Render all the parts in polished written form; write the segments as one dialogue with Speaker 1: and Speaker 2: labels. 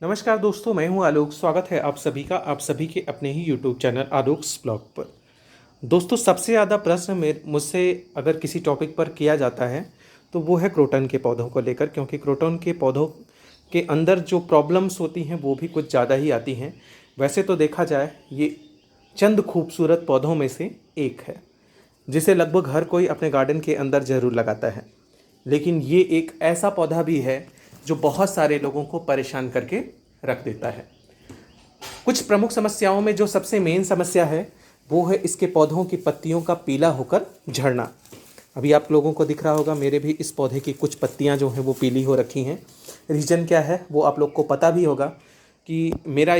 Speaker 1: नमस्कार दोस्तों, मैं हूं आलोक। स्वागत है आप सभी का आप सभी के अपने ही यूट्यूब चैनल आलोक्स ब्लॉग पर। दोस्तों, सबसे ज़्यादा प्रश्न मुझसे अगर किसी टॉपिक पर किया जाता है तो वो है क्रोटन के पौधों को लेकर, क्योंकि क्रोटन के पौधों के अंदर जो प्रॉब्लम्स होती हैं वो भी कुछ ज़्यादा ही आती हैं। वैसे तो देखा जाए ये चंद खूबसूरत पौधों में से एक है जिसे लगभग हर कोई अपने गार्डन के अंदर ज़रूर लगाता है, लेकिन ये एक ऐसा पौधा भी है जो बहुत सारे लोगों को परेशान करके रख देता है। कुछ प्रमुख समस्याओं में जो सबसे मेन समस्या है वो है इसके पौधों की पत्तियों का पीला होकर झड़ना। अभी आप लोगों को दिख रहा होगा, मेरे भी इस पौधे की कुछ पत्तियां जो हैं वो पीली हो रखी हैं। रीज़न क्या है वो आप लोग को पता भी होगा कि मेरा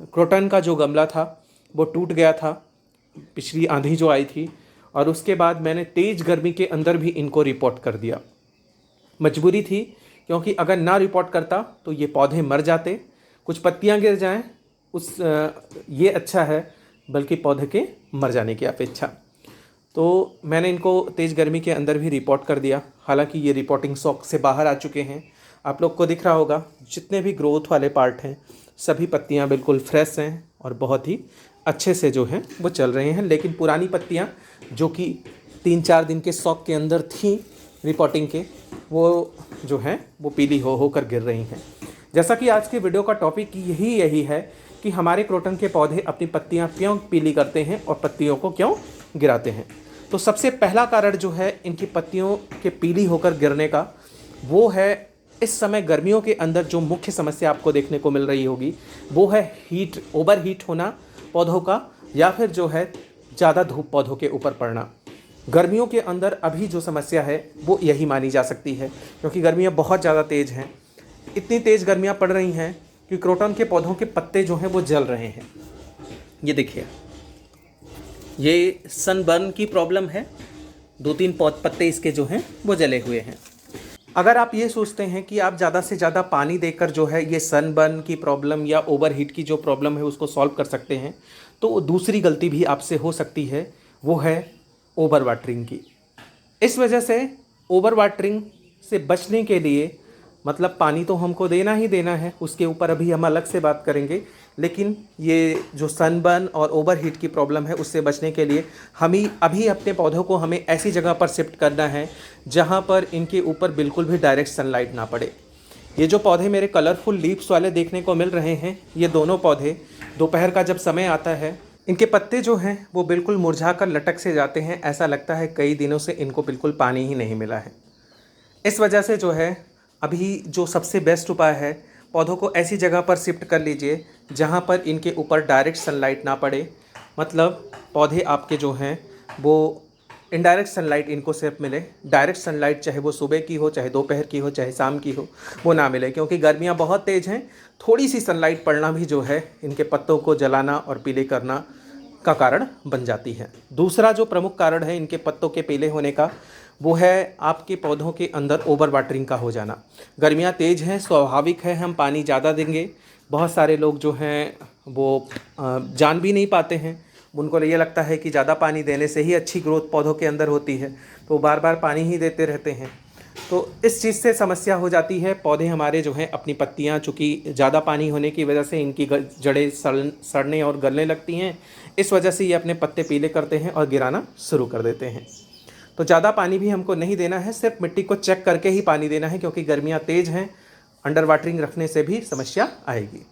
Speaker 1: क्रोटन का जो गमला था वो टूट गया था पिछली आंधी जो आई थी, और उसके बाद मैंने तेज़ गर्मी के अंदर भी इनको रिपोर्ट कर दिया। मजबूरी थी, क्योंकि अगर ना रिपोर्ट करता तो ये पौधे मर जाते, कुछ पत्तियां गिर जाएं ये अच्छा है, बल्कि पौधे के मर जाने की अपेक्षा। तो मैंने इनको तेज़ गर्मी के अंदर भी रिपोर्ट कर दिया। हालांकि ये रिपोर्टिंग शौक से बाहर आ चुके हैं। आप लोग को दिख रहा होगा जितने भी ग्रोथ वाले पार्ट हैं सभी पत्तियां बिल्कुल फ्रेश हैं और बहुत ही अच्छे से जो हैं वो चल रहे हैं। लेकिन पुरानी पत्तियां जो कि 3-4 दिन के शौक के अंदर थी रिपोर्टिंग के, वो जो हैं वो पीली होकर गिर रही हैं। जैसा कि आज के वीडियो का टॉपिक यही है कि हमारे क्रोटन के पौधे अपनी पत्तियां क्यों पीली करते हैं और पत्तियों को क्यों गिराते हैं। तो सबसे पहला कारण जो है इनकी पत्तियों के पीली होकर गिरने का, वो है इस समय गर्मियों के अंदर जो मुख्य समस्या आपको देखने को मिल रही होगी वो है हीट, ओवर हीट होना पौधों का, या फिर जो है ज़्यादा धूप पौधों के ऊपर पड़ना। गर्मियों के अंदर अभी जो समस्या है वो यही मानी जा सकती है, क्योंकि गर्मियाँ बहुत ज़्यादा तेज़ हैं। इतनी तेज़ गर्मियाँ पड़ रही हैं कि क्रोटन के पौधों के पत्ते जो हैं वो जल रहे हैं। ये देखिए, ये सनबर्न की प्रॉब्लम है। 2-3 पत्ते इसके जो हैं वो जले हुए हैं। अगर आप ये सोचते हैं कि आप ज़्यादा से ज़्यादा पानी देकर जो है ये सनबर्न की प्रॉब्लम या ओवरहीट की जो प्रॉब्लम है उसको सॉल्व कर सकते हैं, तो दूसरी गलती भी आपसे हो सकती है, वो है ओवर वाटरिंग की। इस वजह से ओवर वाटरिंग से बचने के लिए, मतलब पानी तो हमको देना ही देना है, उसके ऊपर अभी हम अलग से बात करेंगे, लेकिन ये जो सनबर्न और ओवरहीट की प्रॉब्लम है उससे बचने के लिए अभी अपने पौधों को हमें ऐसी जगह पर शिफ्ट करना है जहाँ पर इनके ऊपर बिल्कुल भी डायरेक्ट सनलाइट ना पड़े। ये जो पौधे मेरे कलरफुल लीव्स वाले देखने को मिल रहे हैं, ये दोनों पौधे दोपहर का जब समय आता है इनके पत्ते जो हैं वो बिल्कुल मुरझा कर लटक से जाते हैं। ऐसा लगता है कई दिनों से इनको बिल्कुल पानी ही नहीं मिला है। इस वजह से जो है अभी जो सबसे बेस्ट उपाय है, पौधों को ऐसी जगह पर शिफ्ट कर लीजिए जहाँ पर इनके ऊपर डायरेक्ट सनलाइट ना पड़े। मतलब पौधे आपके जो हैं वो इनडायरेक्ट सनलाइट इनको सिर्फ मिले। डायरेक्ट सनलाइट चाहे वो सुबह की हो, चाहे दोपहर की हो, चाहे शाम की हो, वो ना मिले, क्योंकि गर्मियाँ बहुत तेज़ हैं। थोड़ी सी सनलाइट पड़ना भी जो है इनके पत्तों को जलाना और पीले करना का कारण बन जाती है। दूसरा जो प्रमुख कारण है इनके पत्तों के पीले होने का, वो है आपके पौधों के अंदर ओवर वाटरिंग का हो जाना। गर्मियाँ तेज़ हैं, स्वाभाविक है हम पानी ज़्यादा देंगे। बहुत सारे लोग जो हैं वो जान भी नहीं पाते हैं, उनको ये लगता है कि ज़्यादा पानी देने से ही अच्छी ग्रोथ पौधों के अंदर होती है, तो बार बार पानी ही देते रहते हैं। तो इस चीज़ से समस्या हो जाती है। पौधे हमारे जो हैं अपनी पत्तियां, चूँकि ज़्यादा पानी होने की वजह से इनकी जड़ें सड़ने और गलने लगती हैं। इस वजह से ये अपने पत्ते पीले करते हैं और गिराना शुरू कर देते हैं। तो ज़्यादा पानी भी हमको नहीं देना है, सिर्फ मिट्टी को चेक करके ही पानी देना है, क्योंकि गर्मियाँ तेज़ हैं। अंडर वाटरिंग रखने से भी समस्या आएगी।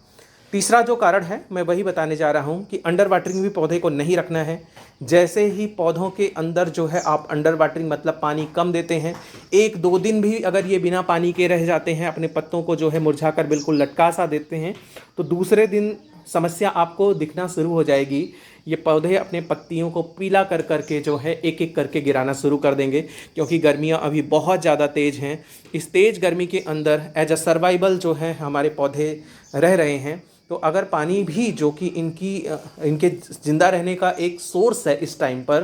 Speaker 1: तीसरा जो कारण है मैं वही बताने जा रहा हूँ कि अंडर वाटरिंग भी पौधे को नहीं रखना है। जैसे ही पौधों के अंदर जो है आप अंडर वाटरिंग मतलब पानी कम देते हैं, 1-2 दिन भी अगर ये बिना पानी के रह जाते हैं, अपने पत्तों को जो है मुरझाकर बिल्कुल लटका सा देते हैं, तो दूसरे दिन समस्या आपको दिखना शुरू हो जाएगी। ये पौधे अपने पत्तियों को पीला कर करके जो है एक एक करके गिराना शुरू कर देंगे, क्योंकि गर्मियाँ अभी बहुत ज़्यादा तेज़ हैं। इस तेज़ गर्मी के अंदर एज अ सर्वाइवल जो है हमारे पौधे रह रहे हैं। तो अगर पानी भी जो कि इनके ज़िंदा रहने का एक सोर्स है इस टाइम पर,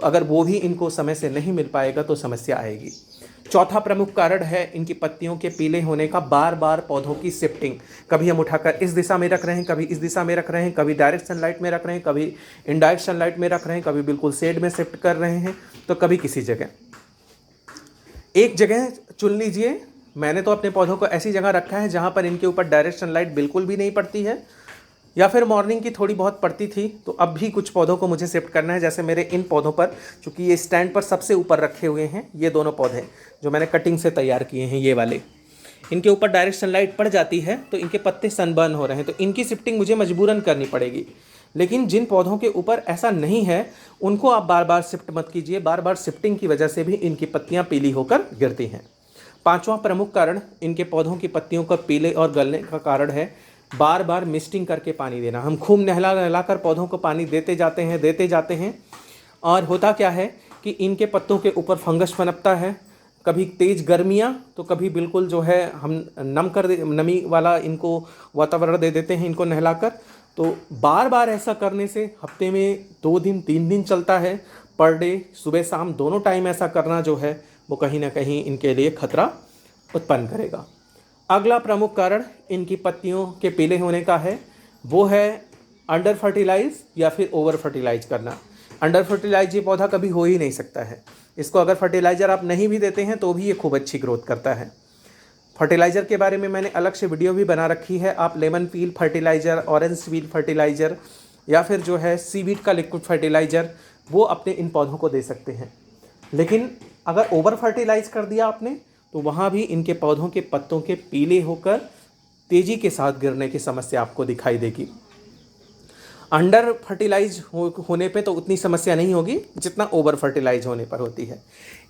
Speaker 1: अगर वो भी इनको समय से नहीं मिल पाएगा तो समस्या आएगी। चौथा प्रमुख कारण है इनकी पत्तियों के पीले होने का, बार बार पौधों की शिफ्टिंग। कभी हम उठाकर इस दिशा में रख रहे हैं, कभी इस दिशा में रख रहे हैं, कभी डायरेक्ट सनलाइट में रख रहे हैं, कभी इनडायरेक्ट सनलाइट में रख रहे हैं, कभी बिल्कुल शेड में शिफ्ट कर रहे हैं, तो कभी किसी जगह। एक जगह चुन लीजिए मैंने तो अपने पौधों को ऐसी जगह रखा है जहाँ पर इनके ऊपर डायरेक्ट सनलाइट बिल्कुल भी नहीं पड़ती है, या फिर मॉर्निंग की थोड़ी बहुत पड़ती थी। तो अब भी कुछ पौधों को मुझे शिफ्ट करना है। जैसे मेरे इन पौधों पर, चूँकि ये स्टैंड पर सबसे ऊपर रखे हुए हैं, ये दोनों पौधे जो मैंने कटिंग से तैयार किए हैं, ये वाले, इनके ऊपर डायरेक्ट सनलाइट पड़ जाती है तो इनके पत्ते सनबर्न हो रहे हैं, तो इनकी शिफ्टिंग मुझे मजबूरन करनी पड़ेगी। लेकिन जिन पौधों के ऊपर ऐसा नहीं है उनको आप बार बार शिफ्ट मत कीजिए। बार बार शिफ्टिंग की वजह से भी इनकी पत्तियां पीली होकर गिरती हैं। पांचवा प्रमुख कारण इनके पौधों की पत्तियों का पीले और गलने का कारण है बार बार मिस्टिंग करके पानी देना। हम खूब नहला नहला कर पौधों को पानी देते जाते हैं और होता क्या है कि इनके पत्तों के ऊपर फंगस पनपता है। कभी तेज़ गर्मियाँ तो कभी बिल्कुल जो है हम नमी वाला इनको वातावरण दे देते हैं इनको नहलाकर। तो बार बार ऐसा करने से हफ्ते में 2 दिन 3 दिन चलता है, पर डे सुबह शाम दोनों टाइम ऐसा करना जो है वो कहीं ना कहीं इनके लिए खतरा उत्पन्न करेगा। अगला प्रमुख कारण इनकी पत्तियों के पीले होने का है, वो है अंडर फर्टिलाइज या फिर ओवर फर्टिलाइज करना। अंडर फर्टिलाइज ये पौधा कभी हो ही नहीं सकता है। इसको अगर फर्टिलाइज़र आप नहीं भी देते हैं तो भी ये खूब अच्छी ग्रोथ करता है। फर्टिलाइज़र के बारे में मैंने अलग से वीडियो भी बना रखी है। आप लेमन पील फर्टिलाइज़र, ऑरेंज पील फर्टिलाइज़र या फिर जो है सीवीड का लिक्विड फर्टिलाइज़र वो अपने इन पौधों को दे सकते हैं। लेकिन अगर ओवर फर्टिलाइज कर दिया आपने तो वहाँ भी इनके पौधों के पत्तों के पीले होकर तेज़ी के साथ गिरने की समस्या आपको दिखाई देगी। अंडर फर्टिलाइज होने पे तो उतनी समस्या नहीं होगी जितना ओवर फर्टिलाइज होने पर होती है।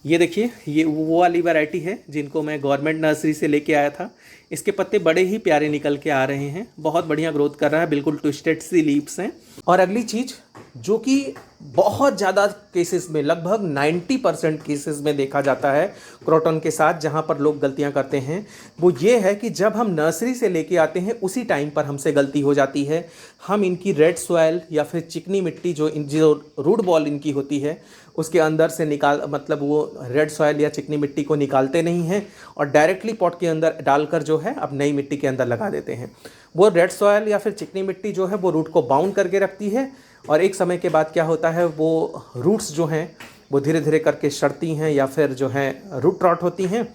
Speaker 1: ये देखिए, ये वो वाली वैरायटी है जिनको मैं गवर्नमेंट नर्सरी से लेके आया था। इसके पत्ते बड़े ही प्यारे निकल के आ रहे हैं, बहुत बढ़िया ग्रोथ कर रहा है, बिल्कुल ट्विस्टेड सी लीव्स हैं। और अगली चीज़ जो कि बहुत ज़्यादा केसेस में, लगभग 90% केसेस में देखा जाता है क्रोटन के साथ, जहाँ पर लोग गलतियाँ करते हैं, वो ये है कि जब हम नर्सरी से लेके आते हैं उसी टाइम पर हमसे गलती हो जाती है। हम इनकी रेड सॉयल या फिर चिकनी मिट्टी जो रूट बॉल इनकी होती है उसके अंदर से मतलब वो रेड सॉयल या चिकनी मिट्टी को निकालते नहीं हैं और डायरेक्टली पॉट के अंदर डालकर जो है अब नई मिट्टी के अंदर लगा देते हैं। वो रेड सॉयल या फिर चिकनी मिट्टी जो है वो रूट को बाउंड करके रखती है और एक समय के बाद क्या होता है, वो रूट्स जो हैं वो धीरे धीरे करके सड़ती हैं या फिर जो है रूट रॉट होती हैं,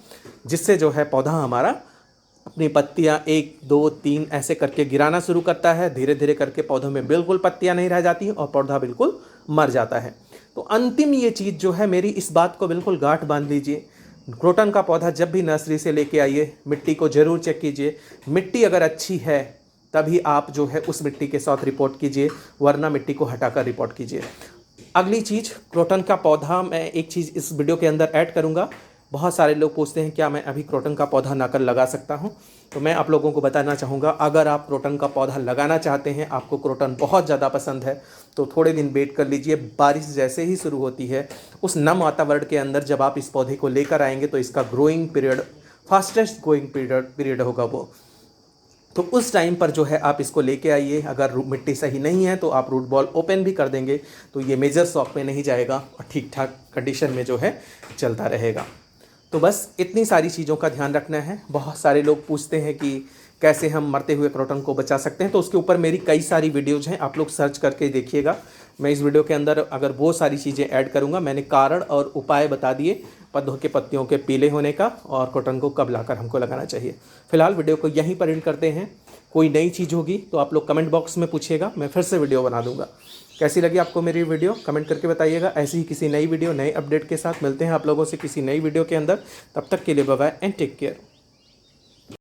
Speaker 1: जिससे जो है पौधा हमारा अपनी पत्तियाँ 1 2 3 ऐसे करके गिराना शुरू करता है। धीरे धीरे करके पौधों में बिल्कुल पत्तियाँ नहीं रह जाती और पौधा बिल्कुल मर जाता है। तो अंतिम ये चीज़ जो है, मेरी इस बात को बिल्कुल गांठ बांध लीजिए। क्रोटन का पौधा जब भी नर्सरी से लेके आइए, मिट्टी को ज़रूर चेक कीजिए। मिट्टी अगर अच्छी है तभी आप जो है उस मिट्टी के साथ रिपोर्ट कीजिए, वरना मिट्टी को हटाकर रिपोर्ट कीजिए। अगली चीज़, क्रोटन का पौधा, मैं एक चीज़ इस वीडियो के अंदर ऐड करूँगा। बहुत सारे लोग पूछते हैं क्या मैं अभी क्रोटन का पौधा नकल लगा सकता हूं, तो मैं आप लोगों को बताना चाहूँगा, अगर आप क्रोटन का पौधा लगाना चाहते हैं, आपको क्रोटन बहुत ज़्यादा पसंद है, तो थोड़े दिन वेट कर लीजिए। बारिश जैसे ही शुरू होती है, उस नम वातावरण के अंदर जब आप इस पौधे को लेकर आएंगे तो इसका growing period, fastest growing period होगा वो। तो उस टाइम पर जो है आप इसको लेके आइए। अगर मिट्टी सही नहीं है तो आप रूट बॉल ओपन भी कर देंगे तो ये मेजर शॉक में नहीं जाएगा और ठीक ठाक कंडीशन में जो है चलता रहेगा। तो बस इतनी सारी चीज़ों का ध्यान रखना है। बहुत सारे लोग पूछते हैं कि कैसे हम मरते हुए क्रोटन को बचा सकते हैं, तो उसके ऊपर मेरी कई सारी वीडियोज़ हैं, आप लोग सर्च करके देखिएगा। मैं इस वीडियो के अंदर अगर वो सारी चीज़ें ऐड करूँगा। मैंने कारण और उपाय बता दिए पौधों के पत्तियों के पीले होने का और क्रोटन को कब लाकर हमको लगाना चाहिए। फिलहाल वीडियो को यहीं पर एंड करते हैं। कोई नई चीज़ होगी तो आप लोग कमेंट बॉक्स में पूछिएगा, मैं फिर से वीडियो बना दूँगा। कैसी लगी आपको मेरी वीडियो कमेंट करके बताइएगा। ऐसी ही किसी नई वीडियो, नए अपडेट के साथ मिलते हैं आप लोगों से किसी नई वीडियो के अंदर। तब तक के लिए bye bye and take care.